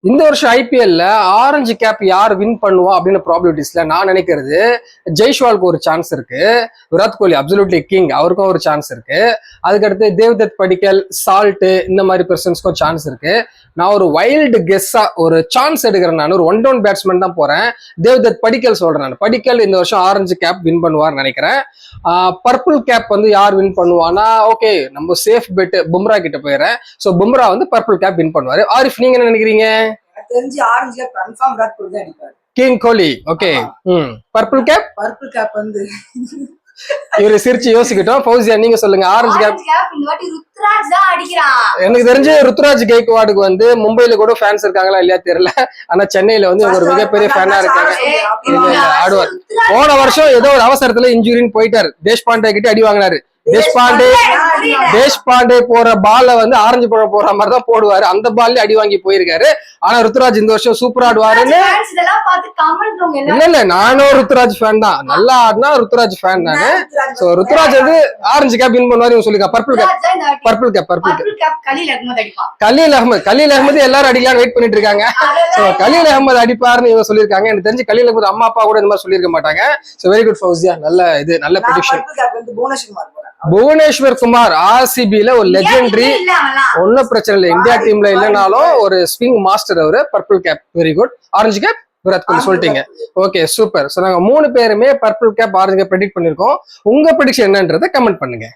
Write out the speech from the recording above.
இந்த வருஷம் ஐபிஎல்ல ஆரஞ்சு கேப் யார் வின் பண்ணுவா அப்படின்னு ப்ராபபிலிட்டிஸ்ல நான் நினைக்கிறது ஜெய்ஷ்வாலுக்கு ஒரு சான்ஸ் இருக்கு, விராட் கோலி அப்சல்யூட்லி கிங் அவருக்கும் ஒரு சான்ஸ் இருக்கு, அதுக்கடுத்து தேவ்தத் படிக்கல், சால்ட் இந்த மாதிரி பர்சன்ஸ்க்கும் சான்ஸ் இருக்கு. நான் ஒரு வைல்டு கெஸ்ஸா ஒரு சான்ஸ் எடுக்கிறேன். நான் ஒரு ஒன் டவுன் பேட்ஸ்மேன் தான் போறேன். தேவ்தத் படிக்கல் சொல்றேன். நான் படிக்கல் இந்த வருஷம் ஆரஞ்சு கேப் வின் பண்ணுவார்னு நினைக்கிறேன். பர்பிள் கேப் வந்து யார் வின் பண்ணுவானா, ஓகே நம்ம சேஃப் பெட் பும்ரா கிட்ட போயிடுறேன். ஸோ பும்ரா வந்து பர்பிள் கேப் வின் பண்ணுவாரு. ஆரிஃப் நீங்க என்ன நினைக்கிறீங்க? தெரிஞ்சு orange cap confirm Virat Kohli தான் அடிப்பாரு. கிங் கோலி. ஓகே. பர்பிள் கேப் வந்து இவரு சிரிச்சு யோசிக்கிட்டோம். ஃபௌசியா நீங்க சொல்லுங்க. ஆரஞ்சு கேப் இந்த வாட்டி ருத்ராஜ் தான் அடிக்கிறான். எனக்கு தெரிஞ்சு ருத்ராஜ் கெய்க்வாடுக்கு வந்து மும்பைல கூட ஃபேன்ஸ் இருக்காங்களா இல்லையா தெரியல, ஆனா சென்னையில வந்து ஒரு மிகப்பெரிய ஃபேனா இருக்காங்க. ஆடுவார். போன வருஷம் ஏதோ ஒரு அவசரத்துல இன்ஜுரின்னு போயிட்டாரு. தேஷ்பாண்டே கிட்ட அடி வாங்கினாரு. தேஷ்பாண்டே போற பால வந்து ஆரஞ்சு பழம் போற மாதிரி தான் போடுவாரு. அந்த பால்ல அடி வாங்கி போயிருக்காரு. ஆனா ருத்ராஜ் இந்த வருஷம் சூப்பரா ஆடுவாருன்னு இல்ல நானும் ருத்ராஜ் ஃபேன் தான். நல்லா ஆடினா ருத்ராஜ் ஃபேன் நானு. சோ ருத்ராஜ் வந்து ஆரஞ்சு கேப் வின் பண்ணுவாரு சொல்லிருக்கா. பர்பிள் கேப் கலீல் அஹ்மத் எல்லாரும் அடிக்கலாம்னு வெயிட் பண்ணிட்டு இருக்காங்க. சோ கலீல் அஹ்மத் அடிப்பாருன்னு இவங்க சொல்லிருக்காங்க. எனக்கு தெரிஞ்சு கலீல் அஹ்மத் அம்மா அப்பா கூட இந்த மாதிரி சொல்லிருக்க மாட்டாங்க. சோ வெரி குட் ஃபௌசியா, நல்ல ப்ரெடிக்ஷன். புவனேஸ்வர் குமார் ஆர்சிபில ஒரு லெஜெண்டரி, ஒன்னும் பிரச்சனை இல்லை. இந்தியா டீம்ல இல்லைனாலும் ஒரு ஸ்விங் மாஸ்டர் அவரு. Purple cap very good. Orange cap Virat Kohli சொல்லிட்டீங்க. Okay super. சோ நாங்க 3 பேருமே purple cap orange cap predict பண்ணிருக்கோம். உங்க ப்ரெடிக்ஷன் என்னன்றதை கமெண்ட் பண்ணுங்க.